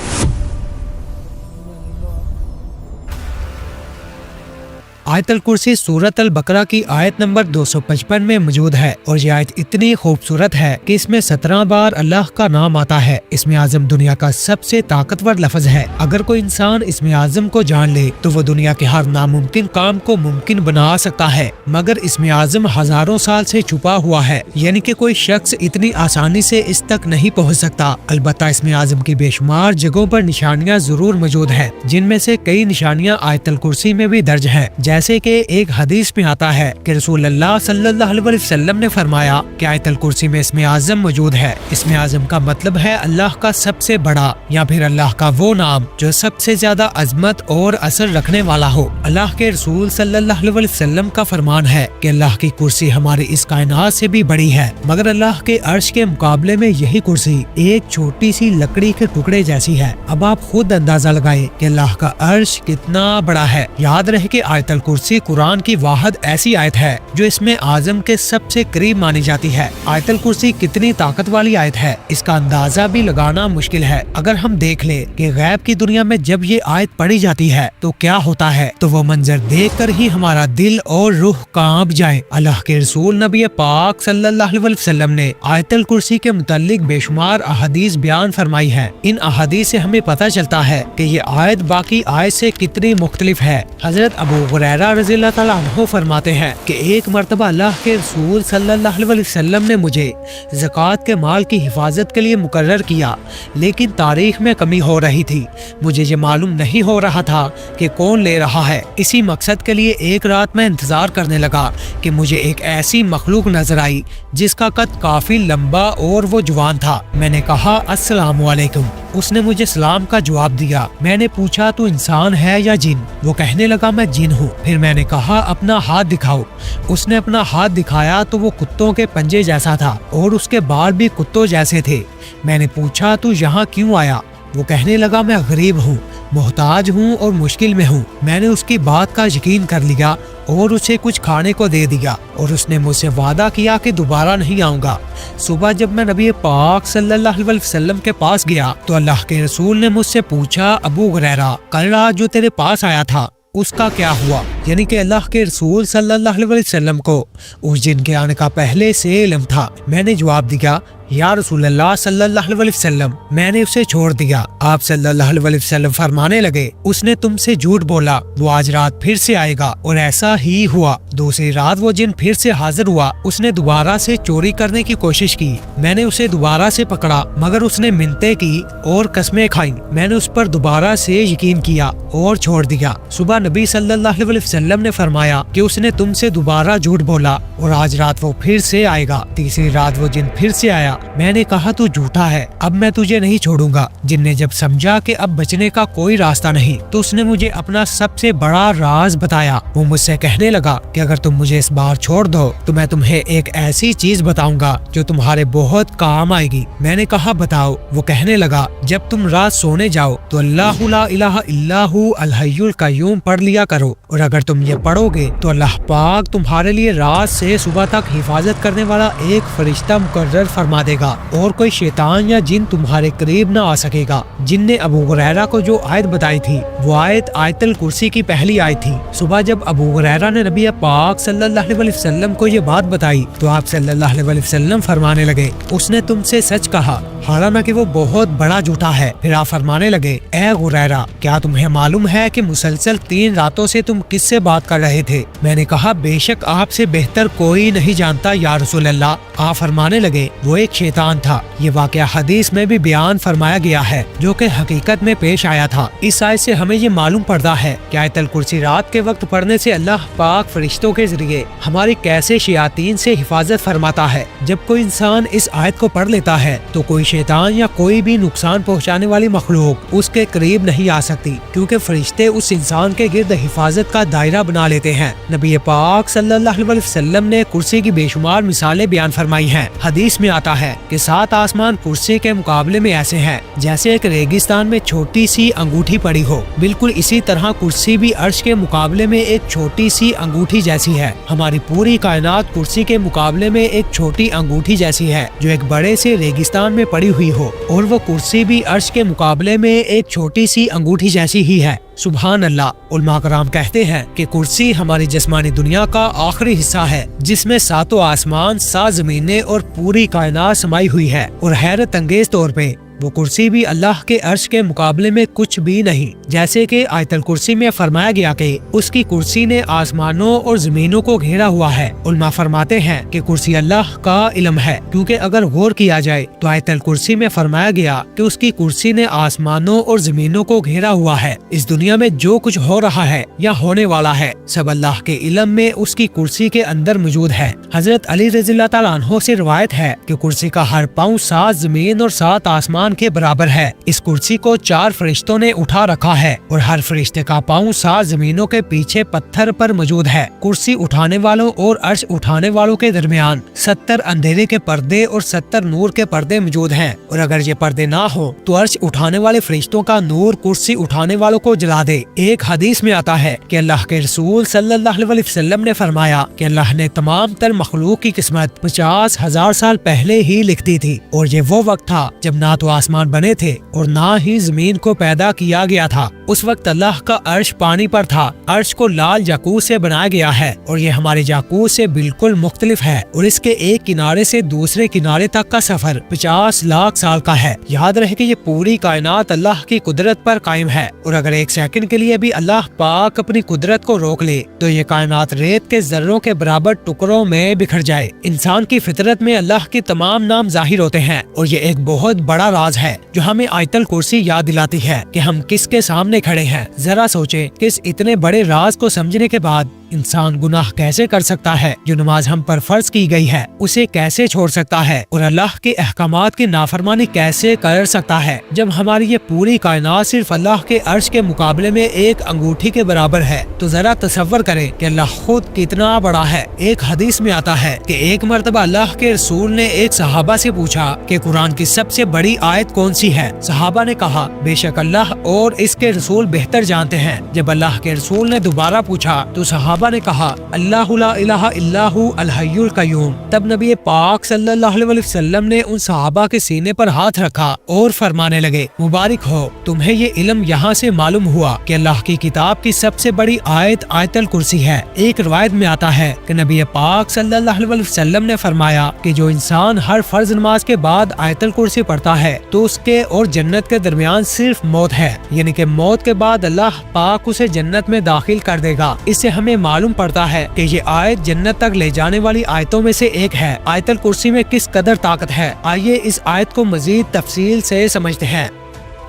آیت الکرسی سورۃ البقرہ کی آیت نمبر 255 میں موجود ہے، اور یہ آیت اتنی خوبصورت ہے کہ اس میں 17 بار اللہ کا نام آتا ہے۔ اسم اعظم دنیا کا سب سے طاقتور لفظ ہے۔ اگر کوئی انسان اسم اعظم کو جان لے تو وہ دنیا کے ہر ناممکن کام کو ممکن بنا سکتا ہے، مگر اسم اعظم ہزاروں سال سے چھپا ہوا ہے، یعنی کہ کوئی شخص اتنی آسانی سے اس تک نہیں پہنچ سکتا۔ البتہ اسم اعظم کی بے شمار جگہوں پر نشانیاں ضرور موجود ہیں، جن میں سے کئی نشانیاں آیت الکرسی میں بھی درج ہیں، جیسے جیسے کہ ایک حدیث میں آتا ہے کہ رسول اللہ صلی اللہ علیہ وسلم نے فرمایا کہ آیت الکرسی میں اسم اعظم موجود ہے۔ اسم اعظم کا مطلب ہے اللہ کا سب سے بڑا یا پھر اللہ کا وہ نام جو سب سے زیادہ عظمت اور اثر رکھنے والا ہو۔ اللہ کے رسول صلی اللہ علیہ وسلم کا فرمان ہے کہ اللہ کی کرسی ہماری اس کائنات سے بھی بڑی ہے، مگر اللہ کے عرش کے مقابلے میں یہی کرسی ایک چھوٹی سی لکڑی کے ٹکڑے جیسی ہے۔ اب آپ خود اندازہ لگائیں کہ اللہ کا عرش کتنا بڑا ہے۔ یاد رہے کہ آیت الکرسی قرآن کی واحد ایسی آیت ہے جو اس میں اعظم کے سب سے قریب مانی جاتی ہے۔ آیت الکرسی کتنی طاقت والی آیت ہے، اس کا اندازہ بھی لگانا مشکل ہے۔ اگر ہم دیکھ لیں کہ غیب کی دنیا میں جب یہ آیت پڑھی جاتی ہے تو کیا ہوتا ہے، تو وہ منظر دیکھ کر ہی ہمارا دل اور روح کانپ جائے۔ اللہ کے رسول نبی پاک صلی اللہ علیہ وسلم نے آیت الکرسی کے متعلق بے شمار احادیث بیان فرمائی ہے۔ ان احادیث سے ہمیں پتہ چلتا ہے کہ یہ آیت باقی آیت سے کتنی مختلف ہے۔ حضرت ابو ہریرہ رضی اللہ تعالیٰ عنہ فرماتے ہیں کہ ایک مرتبہ اللہ کے رسول صلی اللہ علیہ وسلم نے مجھے زکوٰۃ کے مال کی حفاظت کے لیے مقرر کیا، لیکن تاریخ میں کمی ہو رہی تھی۔ مجھے یہ معلوم نہیں ہو رہا تھا کہ کون لے رہا ہے۔ اسی مقصد کے لیے ایک رات میں انتظار کرنے لگا کہ مجھے ایک ایسی مخلوق نظر آئی جس کا قد کافی لمبا اور وہ جوان تھا۔ میں نے کہا السلام علیکم۔ اس نے مجھے سلام کا جواب دیا۔ میں نے پوچھا تو انسان ہے یا جن؟ وہ کہنے لگا میں جن ہوں۔ پھر میں نے کہا اپنا ہاتھ دکھاؤ۔ اس نے اپنا ہاتھ دکھایا تو وہ کتوں کے پنجے جیسا تھا اور اس کے بال بھی کتوں جیسے تھے۔ میں نے پوچھا تو یہاں کیوں آیا؟ وہ کہنے لگا میں غریب ہوں، محتاج ہوں اور مشکل میں ہوں۔ میں نے اس کی بات کا یقین کر لیا اور اسے کچھ کھانے کو دے دیا، اور اس نے مجھ سے وعدہ کیا کہ دوبارہ نہیں آؤں گا۔ صبح جب میں نبی پاک صلی اللہ علیہ وسلم کے پاس گیا تو اللہ کے رسول نے مجھ سے پوچھا ابو ہریرہ کل رات جو تیرے پاس آیا تھا اس کا کیا ہوا؟ یعنی کہ اللہ کے رسول صلی اللہ علیہ وسلم کو اس جن کے آنے کا پہلے سے علم تھا۔ میں نے جواب دیا یا رسول اللہ صلی اللہ علیہ وسلم میں نے اسے چھوڑ دیا۔ آپ صلی اللہ علیہ وسلم فرمانے لگے اس نے تم سے جھوٹ بولا، وہ آج رات پھر سے آئے گا، اور ایسا ہی ہوا۔ دوسری رات وہ جن پھر سے حاضر ہوا، اس نے دوبارہ سے چوری کرنے کی کوشش کی۔ میں نے اسے دوبارہ سے پکڑا مگر اس نے منتیں کی اور قسمیں کھائیں۔ میں نے اس پر دوبارہ سے یقین کیا اور چھوڑ دیا۔ صبح نبی صلی اللہ علیہ وسلم نے فرمایا کہ اس نے تم سے دوبارہ جھوٹ بولا اور آج رات وہ پھر سے آئے گا۔ تیسری رات وہ جن پھر سے آیا۔ میں نے کہا تو جھوٹا ہے، اب میں تجھے نہیں چھوڑوں گا۔ جن نے جب سمجھا کہ اب بچنے کا کوئی راستہ نہیں تو اس نے مجھے اپنا سب سے بڑا راز بتایا۔ وہ مجھ سے کہنے لگا کہ اگر تم مجھے اس بار چھوڑ دو تو میں تمہیں ایک ایسی چیز بتاؤں گا جو تمہارے بہت کام آئے گی۔ میں نے کہا بتاؤ۔ وہ کہنے لگا جب تم رات سونے جاؤ تو اللہ لا الہ الا ہو الحی القیوم پڑھ لیا کرو، اور اگر تم یہ پڑھو گے تو اللہ پاک تمہارے لیے رات سے صبح تک حفاظت کرنے والا ایک فرشتہ مقرر فرما دے گا، اور کوئی شیطان یا جن تمہارے قریب نہ آ سکے گا۔ جن نے ابو ہریرہ کو جو آیت بتائی تھی وہ آیت الکرسی کی پہلی آیت تھی۔ صبح جب ابو ہریرہ نے نبی پاک صلی اللہ علیہ وسلم کو یہ بات بتائی تو آپ صلی اللہ علیہ وسلم فرمانے لگے اس نے تم سے سچ کہا، حالانکہ وہ بہت بڑا جھوٹا ہے۔ پھر آپ فرمانے لگے اے ہریرہ کیا تمہیں معلوم ہے کہ مسلسل 3 راتوں سے تم کس سے بات کر رہے تھے؟ میں نے کہا بے شک آپ سے بہتر کوئی نہیں جانتا یا رسول اللہ۔ آپ فرمانے لگے وہ ایک شیطان تھا۔ یہ واقعہ حدیث میں بھی بیان فرمایا گیا ہے جو کہ حقیقت میں پیش آیا تھا۔ اس آیت سے ہمیں یہ معلوم پڑتا ہے کہ آیت الکرسی رات کے وقت پڑھنے سے اللہ پاک فرشتوں کے ذریعے ہماری کیسے شیاطین سے حفاظت فرماتا ہے۔ جب کوئی انسان اس آیت کو پڑھ لیتا ہے تو کوئی شیطان یا کوئی بھی نقصان پہنچانے والی مخلوق اس کے قریب نہیں آ سکتی، کیونکہ فرشتے اس انسان کے گرد حفاظت کا دائرہ بنا لیتے ہیں۔ نبی پاک صلی اللہ علیہ وسلم نے کرسی کی بے شمار مثالیں بیان فرمائی ہیں۔ حدیث میں آتا ہے کہ 7 آسمان کرسی کے مقابلے میں ایسے ہیں جیسے ایک ریگستان میں چھوٹی سی انگوٹھی پڑی ہو، بالکل اسی طرح کرسی بھی عرش کے مقابلے میں ایک چھوٹی سی انگوٹھی جیسی ہے۔ ہماری پوری کائنات کرسی کے مقابلے میں ایک چھوٹی انگوٹھی جیسی ہے جو ایک بڑے سے ریگستان میں پڑی ہوئی ہو، اور وہ کرسی بھی عرش کے مقابلے میں ایک چھوٹی سی انگوٹھی جیسی ہی ہے۔ سبحان اللہ۔ علماء کرام کہتے ہیں کہ کرسی ہماری جسمانی دنیا کا آخری حصہ ہے جس میں 7 آسمان، 7 زمینیں اور پوری کائنات سمائی ہوئی ہے، اور حیرت انگیز طور پہ وہ کرسی بھی اللہ کے عرش کے مقابلے میں کچھ بھی نہیں، جیسے کہ آیت الکرسی میں فرمایا گیا کہ اس کی کرسی نے آسمانوں اور زمینوں کو گھیرا ہوا ہے۔ علماء فرماتے ہیں کہ کرسی اللہ کا علم ہے، کیونکہ اگر غور کیا جائے تو آیت الکرسی میں فرمایا گیا کہ اس کی کرسی نے آسمانوں اور زمینوں کو گھیرا ہوا ہے۔ اس دنیا میں جو کچھ ہو رہا ہے یا ہونے والا ہے سب اللہ کے علم میں اس کی کرسی کے اندر موجود ہے۔ حضرت علی رضی اللہ تعالیٰ عنہ سے روایت ہے کہ کرسی کا ہر پاؤں 7 زمین اور 7 آسمان کے برابر ہے۔ اس کرسی کو 4 فرشتوں نے اٹھا رکھا ہے اور ہر فرشتے کا پاؤں 7 زمینوں کے پیچھے پتھر پر موجود ہے۔ کرسی اٹھانے والوں اور عرش اٹھانے والوں کے درمیان 70 اندھیرے کے پردے اور 70 نور کے پردے موجود ہیں، اور اگر یہ پردے نہ ہو تو عرش اٹھانے والے فرشتوں کا نور کرسی اٹھانے والوں کو جلا دے۔ ایک حدیث میں آتا ہے کہ اللہ کے رسول صلی اللہ علیہ وسلم نے فرمایا کہ اللہ نے تمام تر مخلوق کی قسمت 50,000 سال پہلے ہی لکھ دی تھی، اور یہ وہ وقت تھا جب نہ تو آسمان بنے تھے اور نہ ہی زمین کو پیدا کیا گیا تھا۔ اس وقت اللہ کا عرش پانی پر تھا۔ عرش کو لال یاقوت سے بنایا گیا ہے اور یہ ہمارے یاقوت سے بالکل مختلف ہے، اور اس کے ایک کنارے سے دوسرے کنارے تک کا سفر 50 لاکھ سال کا ہے۔ یاد رہے کہ یہ پوری کائنات اللہ کی قدرت پر قائم ہے، اور اگر ایک سیکنڈ کے لیے بھی اللہ پاک اپنی قدرت کو روک لے تو یہ کائنات ریت کے ذروں کے برابر ٹکڑوں میں بکھر جائے۔ انسان کی فطرت میں اللہ کے تمام نام ظاہر ہوتے ہیں، اور یہ ایک بہت بڑا راز ہے جو ہمیں آیت الکرسی یاد دلاتی ہے کہ ہم کس کے سامنے کھڑے ہیں۔ ذرا سوچیں کہ اس اتنے بڑے راز کو سمجھنے کے بعد انسان گناہ کیسے کر سکتا ہے؟ جو نماز ہم پر فرض کی گئی ہے اسے کیسے چھوڑ سکتا ہے؟ اور اللہ کے احکامات کی نافرمانی کیسے کر سکتا ہے جب ہماری یہ پوری کائنات صرف اللہ کے عرش کے مقابلے میں ایک انگوٹھی کے برابر ہے؟ تو ذرا تصور کریں کہ اللہ خود کتنا بڑا ہے۔ ایک حدیث میں آتا ہے کہ ایک مرتبہ اللہ کے رسول نے ایک صحابہ سے پوچھا کہ قرآن کی سب سے بڑی آیت کون سی ہے؟ صحابہ نے کہا بے شک اللہ اور اس کے رسول بہتر جانتے ہیں۔ جب اللہ کے رسول نے دوبارہ پوچھا تو صحابہ نے کہا اللہ لا الہ الا ہو الحی القیوم۔ تب نبی پاک صلی اللہ علیہ وسلم نے ان صحابہ کے سینے پر ہاتھ رکھا اور فرمانے لگے مبارک ہو، تمہیں یہ علم یہاں سے معلوم ہوا کہ اللہ کی کتاب کی سب سے بڑی آیت آیت الکرسی ہے۔ ایک روایت میں آتا ہے کہ نبی پاک صلی اللہ علیہ وسلم نے فرمایا کہ جو انسان ہر فرض نماز کے بعد آیت الکرسی پڑھتا ہے تو اس کے اور جنت کے درمیان صرف موت ہے، یعنی کہ موت کے بعد اللہ پاک اسے جنت میں داخل کر دے گا۔ اس سے ہمیں معلوم پڑتا ہے کہ یہ آیت جنت تک لے جانے والی آیتوں میں سے ایک ہے۔ آیت الکرسی میں کس قدر طاقت ہے، آئیے اس آیت کو مزید تفصیل سے سمجھتے ہیں۔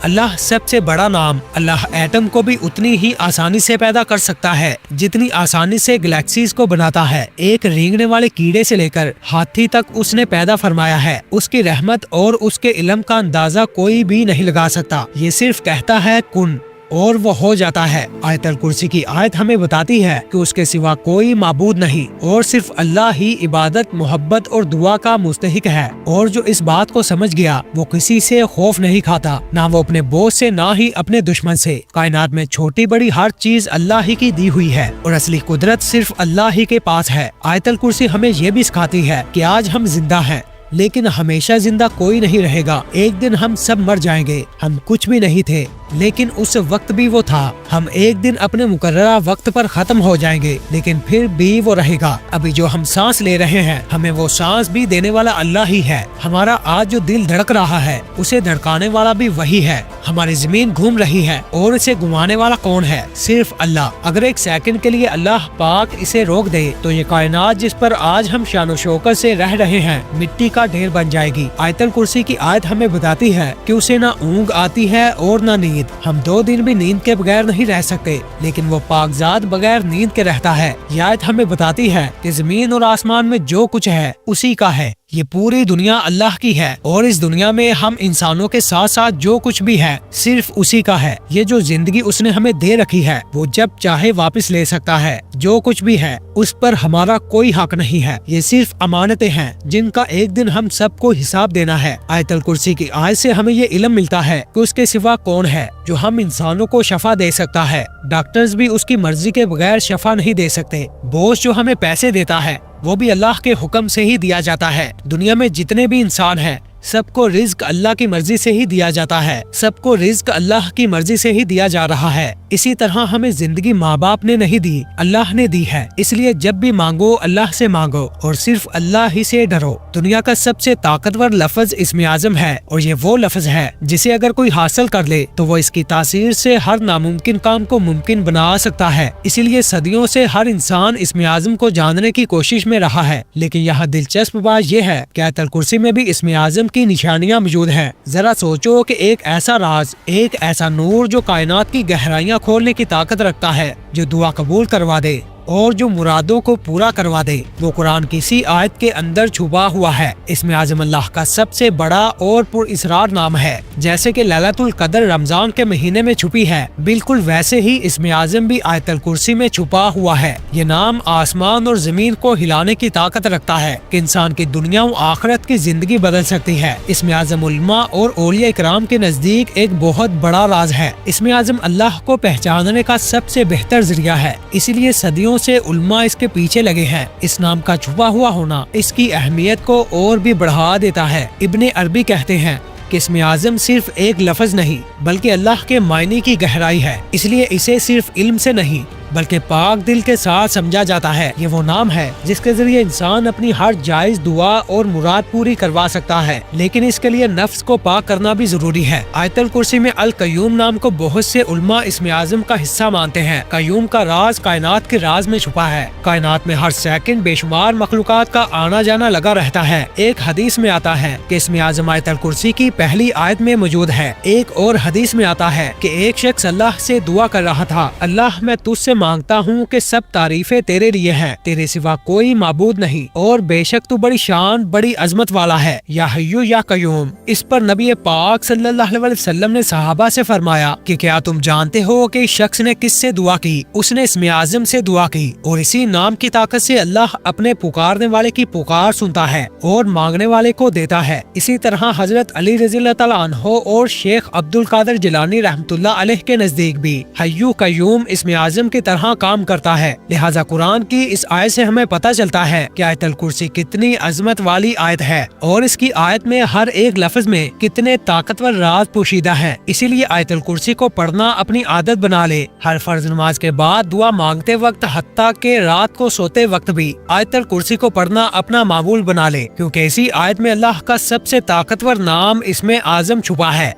اللہ سب سے بڑا نام۔ اللہ ایٹم کو بھی اتنی ہی آسانی سے پیدا کر سکتا ہے جتنی آسانی سے گلیکسیز کو بناتا ہے۔ ایک رینگنے والے کیڑے سے لے کر ہاتھی تک اس نے پیدا فرمایا ہے۔ اس کی رحمت اور اس کے علم کا اندازہ کوئی بھی نہیں لگا سکتا۔ یہ صرف کہتا ہے کن اور وہ ہو جاتا ہے۔ آیت الکرسی کی آیت ہمیں بتاتی ہے کہ اس کے سوا کوئی معبود نہیں اور صرف اللہ ہی عبادت، محبت اور دعا کا مستحق ہے، اور جو اس بات کو سمجھ گیا وہ کسی سے خوف نہیں کھاتا، نہ وہ اپنے بوجھ سے نہ ہی اپنے دشمن سے۔ کائنات میں چھوٹی بڑی ہر چیز اللہ ہی کی دی ہوئی ہے اور اصلی قدرت صرف اللہ ہی کے پاس ہے۔ آیت الکرسی ہمیں یہ بھی سکھاتی ہے کہ آج ہم زندہ ہیں لیکن ہمیشہ زندہ کوئی نہیں رہے گا۔ ایک دن ہم سب مر جائیں گے۔ ہم کچھ بھی نہیں تھے لیکن اس وقت بھی وہ تھا۔ ہم ایک دن اپنے مقررہ وقت پر ختم ہو جائیں گے لیکن پھر بھی وہ رہے گا۔ ابھی جو ہم سانس لے رہے ہیں ہمیں وہ سانس بھی دینے والا اللہ ہی ہے۔ ہمارا آج جو دل دھڑک رہا ہے اسے دھڑکانے والا بھی وہی ہے۔ ہماری زمین گھوم رہی ہے اور اسے گھمانے والا کون ہے؟ صرف اللہ۔ اگر ایک سیکنڈ کے لیے اللہ پاک اسے روک دے تو یہ کائنات جس پر آج ہم شان و شوکت سے رہ رہے ہیں مٹی کا ڈھیر بن جائے گی۔ آیت الکرسی کی آیت ہمیں بتاتی ہے کہ اسے نہ اونگ آتی ہے اور نہ نیند۔ ہم 2 دن بھی نیند کے بغیر نہیں رہ سکتے لیکن وہ پاکزاد بغیر نیند کے رہتا ہے۔ یہ آیت ہمیں بتاتی ہے کہ زمین اور آسمان میں جو کچھ ہے اسی کا ہے۔ یہ پوری دنیا اللہ کی ہے اور اس دنیا میں ہم انسانوں کے ساتھ ساتھ جو کچھ بھی ہے صرف اسی کا ہے۔ یہ جو زندگی اس نے ہمیں دے رکھی ہے وہ جب چاہے واپس لے سکتا ہے۔ جو کچھ بھی ہے اس پر ہمارا کوئی حق نہیں ہے۔ یہ صرف امانتیں ہیں جن کا ایک دن ہم سب کو حساب دینا ہے۔ آیت الکرسی کی آیت سے ہمیں یہ علم ملتا ہے کہ اس کے سوا کون ہے جو ہم انسانوں کو شفا دے سکتا ہے۔ ڈاکٹرز بھی اس کی مرضی کے بغیر شفا نہیں دے سکتے۔ بوس جو ہمیں پیسے دیتا ہے وہ بھی اللہ کے حکم سے ہی دیا جاتا ہے۔ دنیا میں جتنے بھی انسان ہیں سب کو رزق اللہ کی مرضی سے ہی دیا جاتا ہے، سب کو رزق اللہ کی مرضی سے ہی دیا جا رہا ہے۔ اسی طرح ہمیں زندگی ماں باپ نے نہیں دی، اللہ نے دی ہے، اس لیے جب بھی مانگو اللہ سے مانگو اور صرف اللہ ہی سے ڈرو۔ دنیا کا سب سے طاقتور لفظ اسم اعظم ہے، اور یہ وہ لفظ ہے جسے اگر کوئی حاصل کر لے تو وہ اس کی تاثیر سے ہر ناممکن کام کو ممکن بنا سکتا ہے۔ اسی لیے صدیوں سے ہر انسان اسم اعظم کو جاننے کی کوشش میں رہا ہے، لیکن یہاں دلچسپ بات یہ ہے کہ آیت الکرسی میں بھی اسم اعظم کی نشانیاں موجود ہیں۔ ذرا سوچو کہ ایک ایسا راز، ایک ایسا نور جو کائنات کی گہرائیاں کھولنے کی طاقت رکھتا ہے، جو دعا قبول کروا دے اور جو مرادوں کو پورا کروا دے، وہ قرآن کی اسی آیت کے اندر چھپا ہوا ہے۔ اسم اعظم اللہ کا سب سے بڑا اور پر اسرار نام ہے۔ جیسے کہ لیلۃ القدر رمضان کے مہینے میں چھپی ہے، بالکل ویسے ہی اسم اعظم بھی آیت الکرسی میں چھپا ہوا ہے۔ یہ نام آسمان اور زمین کو ہلانے کی طاقت رکھتا ہے کہ انسان کی دنیا و آخرت کی زندگی بدل سکتی ہے۔ اسم اعظم علماء اور اولیاء اکرام کے نزدیک ایک بہت بڑا راز ہے۔ اسم اعظم اللہ کو پہچاننے کا سب سے بہتر ذریعہ ہے، اسی لیے صدیوں سے علماء اس کے پیچھے لگے ہیں۔ اس نام کا چھپا ہوا ہونا اس کی اہمیت کو اور بھی بڑھا دیتا ہے۔ ابن عربی کہتے ہیں کہ اسم اعظم صرف ایک لفظ نہیں بلکہ اللہ کے معنی کی گہرائی ہے، اس لیے اسے صرف علم سے نہیں بلکہ پاک دل کے ساتھ سمجھا جاتا ہے۔ یہ وہ نام ہے جس کے ذریعے انسان اپنی ہر جائز دعا اور مراد پوری کروا سکتا ہے، لیکن اس کے لیے نفس کو پاک کرنا بھی ضروری ہے۔ آیت الکرسی میں القیوم نام کو بہت سے علماء اسم اعظم کا حصہ مانتے ہیں۔ قیوم کا راز کائنات کے راز میں چھپا ہے۔ کائنات میں ہر سیکنڈ بے شمار مخلوقات کا آنا جانا لگا رہتا ہے۔ ایک حدیث میں آتا ہے کہ اسم اعظم آیت الکرسی کی پہلی آیت میں موجود ہے۔ ایک اور حدیث میں آتا ہے کہ ایک شخص اللہ سے دعا کر رہا تھا، اللہ میں تجھ سے مانگتا ہوں کہ سب تعریفیں تیرے لیے ہیں، تیرے سوا کوئی معبود نہیں، اور بے شک تو بڑی شان بڑی عظمت والا ہے، یا حیو یا قیوم۔ اس پر نبی پاک صلی اللہ علیہ وسلم نے صحابہ سے فرمایا کہ کیا تم جانتے ہو کہ اس شخص نے کس سے دعا کی؟ اس نے اسم اعظم سے دعا کی، اور اسی نام کی طاقت سے اللہ اپنے پکارنے والے کی پکار سنتا ہے اور مانگنے والے کو دیتا ہے۔ اسی طرح حضرت علی رضی اللہ تعالیٰ عنہ اور شیخ عبد القادر جیلانی رحمۃ اللہ علیہ کے نزدیک بھی حیو قیوم اسم اعظم کی طرح کام کرتا ہے۔ لہٰذا قرآن کی اس آیت سے ہمیں پتہ چلتا ہے کہ آیت الکرسی کتنی عظمت والی آیت ہے، اور اس کی آیت میں ہر ایک لفظ میں کتنے طاقتور راز پوشیدہ ہے۔ اسی لیے آیت الکرسی کو پڑھنا اپنی عادت بنا لے۔ ہر فرض نماز کے بعد دعا مانگتے وقت، حتیٰ کہ رات کو سوتے وقت بھی آیت الکرسی کو پڑھنا اپنا معمول بنا لے، کیونکہ اسی آیت میں اللہ کا سب سے طاقتور نام اسم اعظم چھپا ہے۔